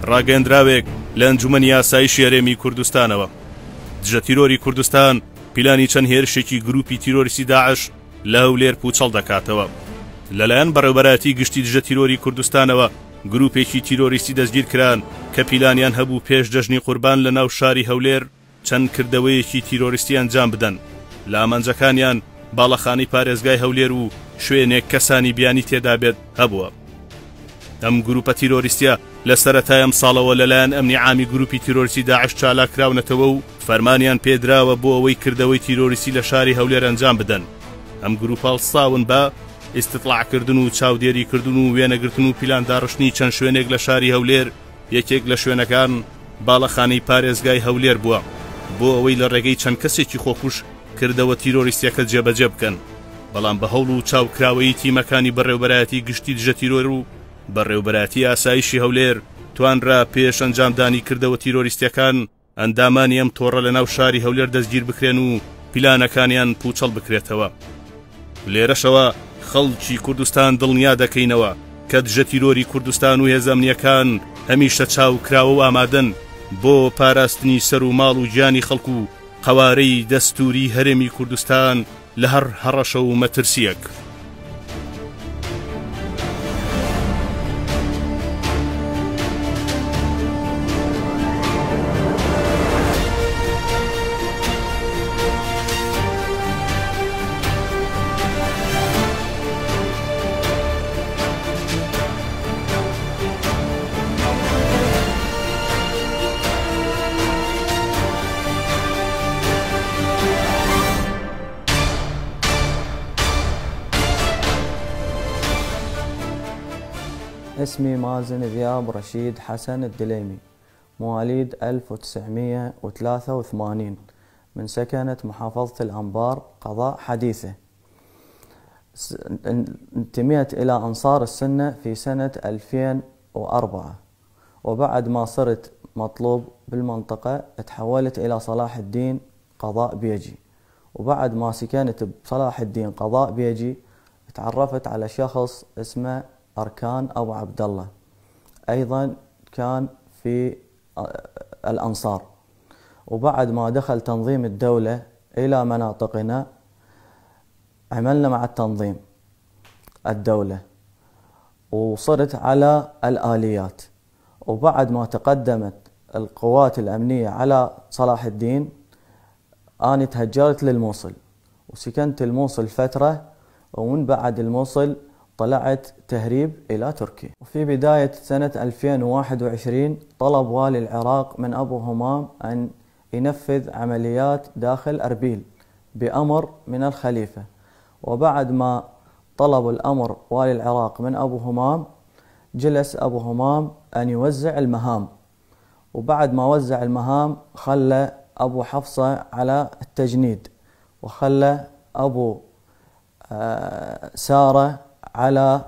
ڕاگەندراوێک لە ئەنجومەنی یاسایی هەرێمی کوردستانەوە. دژە تیرۆری کوردستان پیلانی چەند هێرشێکی گروپی تیرۆریستی داعش لە هەولێر پوچەڵ دەکاتەوە. لەلایەن بەڕێوەبەراتی گشتی دژە تیرۆری کوردستانەوە گروپێکی تیرۆریستی دەستگیر کران کە پیلانیان هەبوو پێش جەژنی قوربان لە ناو شاری هەولێر چەند کردەوەیەکی تیرۆریستی ئەنجام بدەن. لە ئامانجەکانیان باڵەخانەی پارێزگای هەولێر و شوێنێک کەسانی بیانی تێدا بێت هەبووە. ئەم گروپە تیرۆریستیە لە سەرەتای ئەم ساڵەوە لەلایەن ئەمنی عامی گروپی تیرۆریستی داعش چالاکراونەتەوە و فەرمانیان پێدراوە بۆ ئەوەی کردەوەی تیرۆریستی لە شاری هەولێر ئەنجام بدەن. ئەم گروپە هەڵساون بە ئیستیطلاعکردن و چاودێریکردن و وێنەگرتن و پیلانداڕشتنی چەند شوێنێک لە شاری هەولێر. یەکێک لە شوێنەکان باڵەخانەی پارێزگای هەولێر بووە بۆ ئەوەی لە ڕێگەی چەند کەسێکی خۆکوش کردەوە تیرۆریستیەکە جێبەجێ بکەن. بەڵام بە هەوڵ و چاوکراوەی تیمەکانی بەڕێوەبەرایەتی گشتی دژە تیرۆر و بەڕێوەبەراتی ئاسایشی هەولێر توانرا پێش ئەنجامدانی کردەوە تیرۆریستیەکان ئەندامانی ئەم تۆڕە لە ناو شاری هەولێر دەستگیر بکرێن و پیلانەکانیان پوچەڵ بکرێتەوە. لێرەشەوە خەڵکی کوردستان دڵنیا دەکەینەوە کە دژە تیرۆری کوردستان و هێزە ئەمنیەکان هەمیشە چاوکراوە و ئامادەن بۆ پاراستنی سەر و ماڵ و گیانی خەڵک و قەوارەی دەستوری هەرێمی کوردستان لە هەر هەڕەشە و مەترسیەک. اسمي مازن ذياب رشيد حسن الدليمي، مواليد 1983، من سكنة محافظة الأنبار قضاء حديثة. انتميت إلى أنصار السنة في سنة 2004، وبعد ما صرت مطلوب بالمنطقة تحولت إلى صلاح الدين قضاء بيجي، وبعد ما سكنت بصلاح الدين قضاء بيجي تعرفت على شخص اسمه أركان أبو عبد الله، أيضا كان في الأنصار. وبعد ما دخل تنظيم الدولة إلى مناطقنا عملنا مع التنظيم الدولة وصرت على الآليات. وبعد ما تقدمت القوات الأمنية على صلاح الدين أنا تهجرت للموصل وسكنت الموصل فترة، ومن بعد الموصل طلعت تهريب إلى تركيا. وفي بداية سنة 2021 طلب والي العراق من أبو همام أن ينفذ عمليات داخل أربيل بأمر من الخليفة. وبعد ما طلب الأمر والي العراق من أبو همام جلس أبو همام أن يوزع المهام، وبعد ما وزع المهام خلى أبو حفصة على التجنيد، وخلى أبو سارة على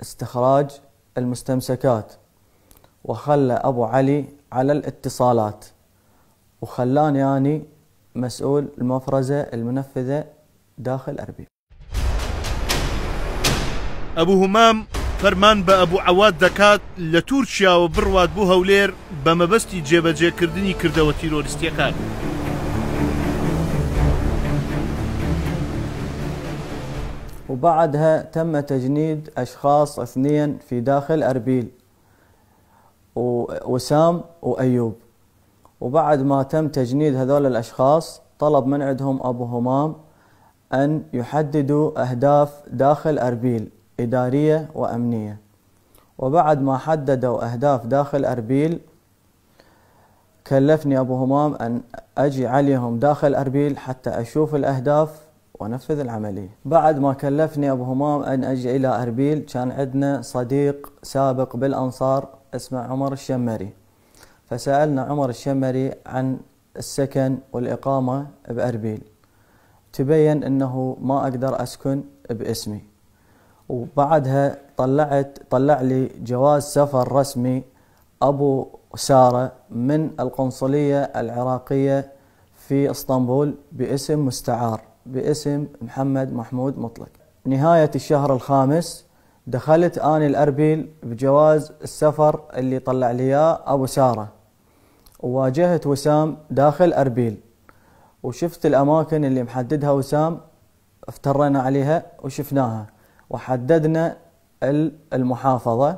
استخراج المستمسكات، وخلى أبو علي على الاتصالات، وخلاني يعني مسؤول المفرزة المنفذة داخل أربيل. أبو همام فەرمان بە ئەبوو عەواد دەکات لە تورکیاوە بڕوات بۆ هەولێر بە مەبەستی جێبەجێکردنی کردەوە تیرۆریستیەکان. وبعدها تم تجنيد أشخاص 2 في داخل أربيل، وسام وأيوب. وبعد ما تم تجنيد هذول الأشخاص طلب من عندهم أبو همام أن يحددوا أهداف داخل أربيل إدارية وأمنية. وبعد ما حددوا أهداف داخل أربيل كلفني أبو همام أن أجي عليهم داخل أربيل حتى أشوف الأهداف ونفذ العملية. بعد ما كلفني أبو همام أن أجي إلى أربيل كان عندنا صديق سابق بالأنصار اسمه عمر الشمري، فسألنا عمر الشمري عن السكن والإقامة بأربيل، تبين أنه ما أقدر أسكن باسمي. وبعدها طلع لي جواز سفر رسمي أبو سارة من القنصلية العراقية في اسطنبول باسم مستعار باسم محمد محمود مطلق. نهاية الشهر الخامس دخلت أني الأربيل بجواز السفر اللي طلع لي إياه أبو سارة، وواجهت وسام داخل أربيل، وشفت الأماكن اللي محددها وسام، افترينا عليها وشفناها، وحددنا المحافظة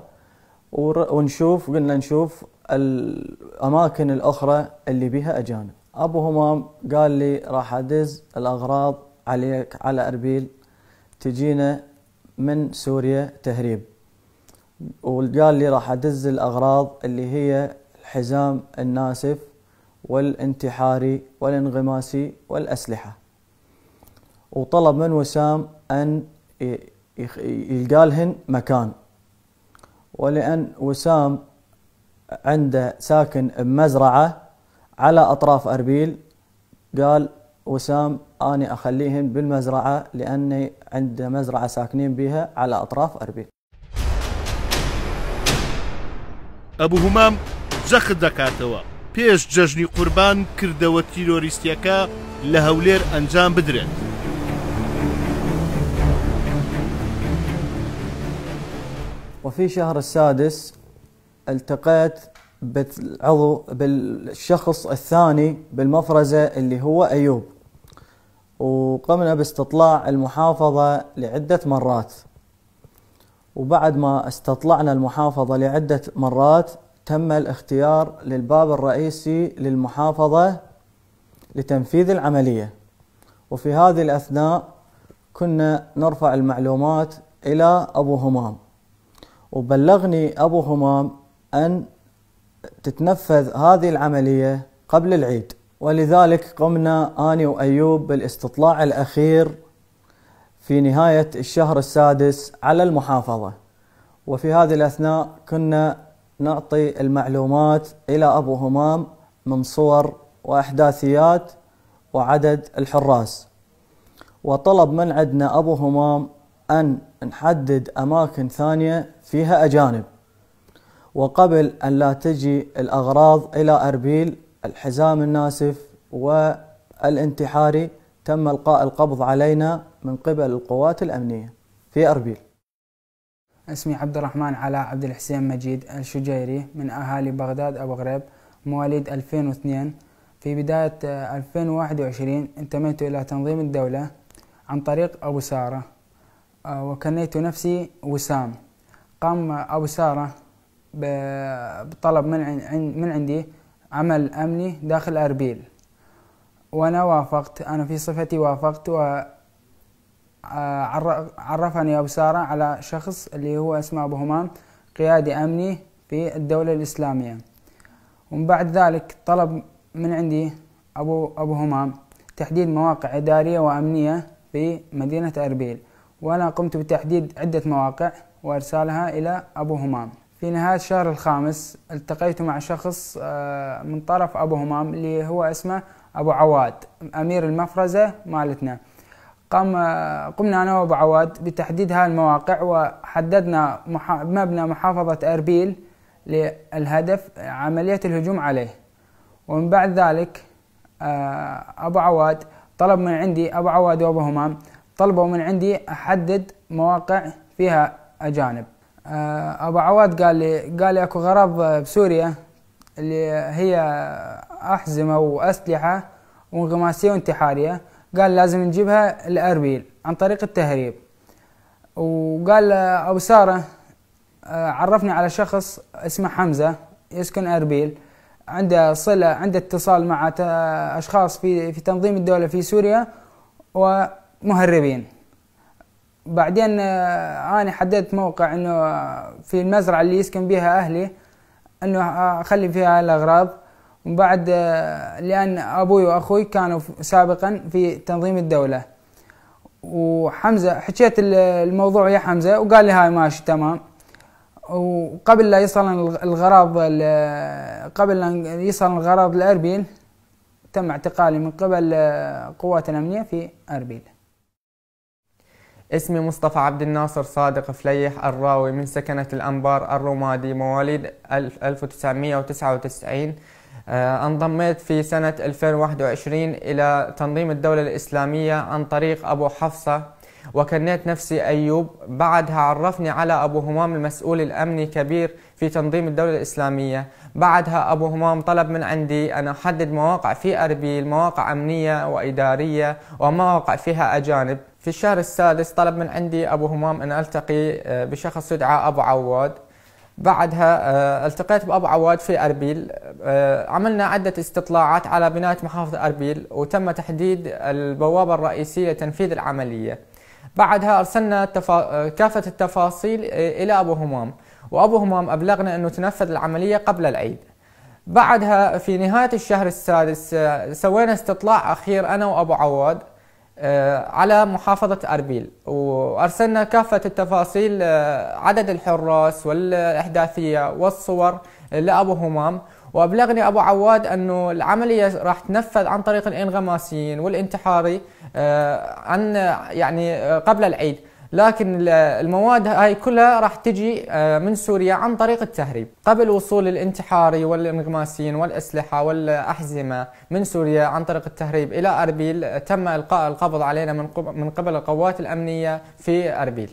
قلنا نشوف الأماكن الأخرى اللي بها أجانب. أبو همام قال لي راح أدز الأغراض عليك على أربيل تجينا من سوريا تهريب، وقال لي راح أدز الأغراض اللي هي الحزام الناسف والانتحاري والانغماسي والأسلحة، وطلب من وسام أن يلقالهن مكان، ولأن وسام عنده ساكن بمزرعة على أطراف أربيل، قال وسام أنا أخليهن بالمزرعة لأني عنده مزرعة ساكنين بها على أطراف أربيل. أبو همام جەخت دەکاتەوە پێش جەژنی قوربان کردەوە تیرۆریستیەکە لە هەولێر ئەنجام بدرێت. وفي شهر السادس التقيت بالشخص الثاني بالمفرزة اللي هو أيوب، وقمنا باستطلاع المحافظة لعدة مرات، وبعد ما استطلعنا المحافظة لعدة مرات تم الاختيار للباب الرئيسي للمحافظة لتنفيذ العملية. وفي هذه الأثناء كنا نرفع المعلومات إلى أبو همام، وبلغني أبو همام أن تتنفذ هذه العملية قبل العيد، ولذلك قمنا أنا وأيوب بالاستطلاع الأخير في نهاية الشهر السادس على المحافظة. وفي هذه الأثناء كنا نعطي المعلومات إلى أبو همام من صور وأحداثيات وعدد الحراس، وطلب من عندنا أبو همام أن نحدد أماكن ثانية فيها أجانب، وقبل أن لا تجي الأغراض إلى أربيل الحزام الناسف والانتحاري تم إلقاء القبض علينا من قبل القوات الأمنية في أربيل. اسمي عبد الرحمن علاء عبد الحسين مجيد الشجيري، من أهالي بغداد أبو غريب، مواليد 2002. في بداية 2021 انتميت إلى تنظيم الدولة عن طريق أبو سارة، وكنيت نفسي وسام. قام أبو سارة بطلب من عندي عمل أمني داخل أربيل، وأنا وافقت. أنا في صفتي وافقت، وعرفني أبو سارة على شخص اللي هو اسمه أبو همام، قيادي أمني في الدولة الإسلامية. ومن بعد ذلك طلب من عندي أبو همام تحديد مواقع إدارية وأمنية في مدينة أربيل، وأنا قمت بتحديد عدة مواقع وإرسالها إلى أبو همام. في نهاية الشهر الخامس التقيت مع شخص من طرف أبو همام اللي هو اسمه أبو عواد، أمير المفرزة مالتنا. قمنا أنا وأبو عواد بتحديد هذه المواقع، وحددنا مبنى محافظة أربيل للهدف عملية الهجوم عليه. ومن بعد ذلك أبو عواد طلب من عندي، أبو عواد وأبو همام طلبوا من عندي أحدد مواقع فيها أجانب. أبو عواد قال لي أكو غرض بسوريا اللي هي أحزمة وأسلحة وانغماسية وانتحارية، قال لازم نجيبها لأربيل عن طريق التهريب. وقال أبو سارة عرفني على شخص اسمه حمزة يسكن أربيل، عنده صلة، عنده اتصال مع أشخاص في تنظيم الدولة في سوريا ومهربين. بعدين أنا حددت موقع إنه في المزرعة اللي يسكن بها أهلي إنه أخلي فيها الأغراض. ومن بعد لأن أبوي وأخوي كانوا سابقا في تنظيم الدولة، وحمزة حكيت الموضوع يا حمزة وقال لي هاي ماشي تمام. وقبل لا يصل الغرض لأربيل تم اعتقالي من قبل قوات الأمنية في أربيل. اسمي مصطفى عبد الناصر صادق فليح الراوي، من سكنة الأنبار الرمادي، مواليد 1999. انضميت في سنة 2021 إلى تنظيم الدولة الإسلامية عن طريق أبو حفصة، وكنيت نفسي أيوب. بعدها عرفني على أبو همام المسؤول الأمني كبير في تنظيم الدولة الإسلامية. بعدها أبو همام طلب من عندي أن أحدد مواقع في أربيل، مواقع أمنية وإدارية ومواقع فيها أجانب. في الشهر السادس طلب من عندي أبو همام أن ألتقي بشخص يدعى أبو عواد. بعدها التقيت بأبو عواد في أربيل. عملنا عدة استطلاعات على بناية محافظة أربيل، وتم تحديد البوابة الرئيسية لتنفيذ العملية. بعدها أرسلنا كافة التفاصيل إلى أبو همام، وأبو همام أبلغنا أنه تنفذ العملية قبل العيد. بعدها في نهاية الشهر السادس سوينا استطلاع أخير أنا وأبو عواد على محافظة أربيل، وأرسلنا كافة التفاصيل، عدد الحراس والإحداثية والصور لأبو همام. وأبلغني أبو عواد أنه العملية راح تنفذ عن طريق الانغماسيين والانتحاري قبل العيد، لكن المواد هاي كلها راح تجي من سوريا عن طريق التهريب. قبل وصول الانتحاري والانغماسيين والأسلحة والأحزمة من سوريا عن طريق التهريب إلى أربيل، تم إلقاء القبض علينا من قبل القوات الأمنية في أربيل.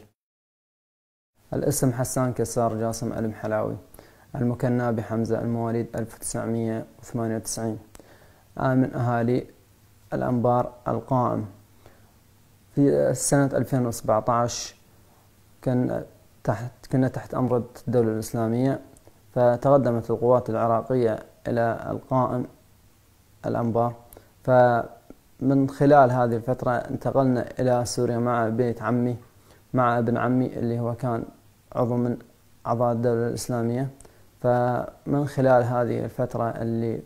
الاسم حسان كسار جاسم المحلاوي، المكنى بحمزة، المواليد 1998. أنا من أهالي الأنبار القائم. في سنة 2017 كنا تحت أمر الدولة الإسلامية، فتقدمت القوات العراقية إلى القائم الأنبار. فمن خلال هذه الفترة انتقلنا إلى سوريا مع بيت عمي، مع ابن عمي اللي هو كان عضو من أعضاء الدولة الإسلامية. فمن خلال هذه الفترة اللي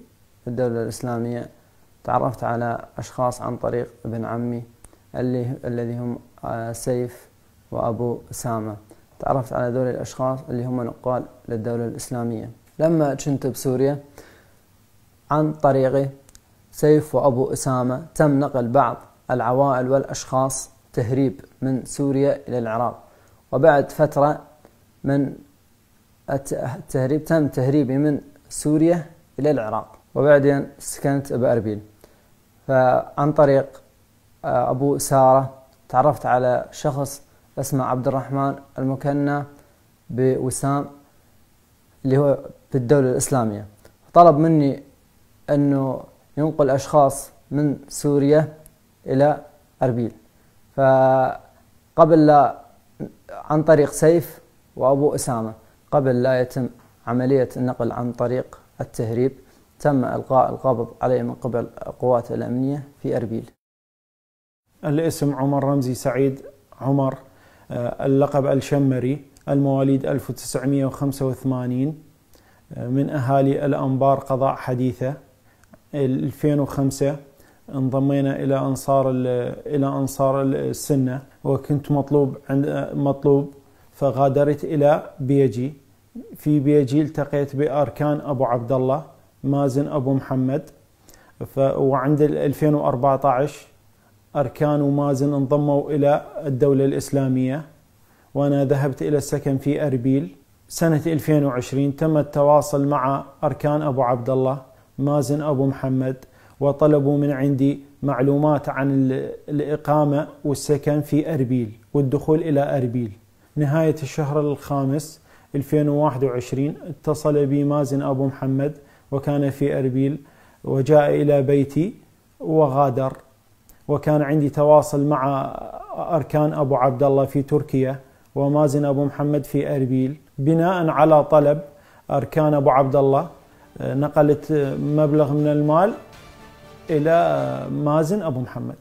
في الدولة الإسلامية تعرفت على أشخاص عن طريق ابن عمي الذي هم سيف وأبو أسامة. تعرفت على ذول الأشخاص اللي هم نقال للدولة الإسلامية. لما كنت بسوريا عن طريقي سيف وأبو أسامة تم نقل بعض العوائل والأشخاص تهريب من سوريا إلى العراق، وبعد فترة من التهريب تم تهريبي من سوريا إلى العراق، وبعدين سكنت بأربيل. فعن طريق أبو سارة تعرفت على شخص اسمه عبد الرحمن المكنى بوسام اللي هو في الدولة الإسلامية. طلب مني أنه ينقل أشخاص من سوريا إلى أربيل، فقبل لا عن طريق سيف وأبو أسامة، قبل لا يتم عملية النقل عن طريق التهريب، تم إلقاء القبض عليه من قبل القوات الأمنية في أربيل. الاسم عمر رمزي سعيد عمر، اللقب الشمري، المواليد 1985، من أهالي الأنبار قضاء حديثة. 2005 انضمينا إلى أنصار السنة، وكنت مطلوب فغادرت إلى بيجي. في بيجي التقيت بأركان أبو عبد الله، مازن أبو محمد. وعند 2014 أركان ومازن انضموا إلى الدولة الإسلامية، وأنا ذهبت إلى السكن في أربيل. سنة 2020 تم التواصل مع أركان أبو عبد الله، مازن أبو محمد، وطلبوا من عندي معلومات عن الإقامة والسكن في أربيل والدخول إلى أربيل. نهاية الشهر الخامس 2021 اتصل بي مازن أبو محمد وكان في أربيل، وجاء إلى بيتي وغادر. وكان عندي تواصل مع أركان أبو عبد الله في تركيا ومازن أبو محمد في أربيل. بناء على طلب أركان أبو عبد الله نقلت مبلغ من المال إلى مازن أبو محمد.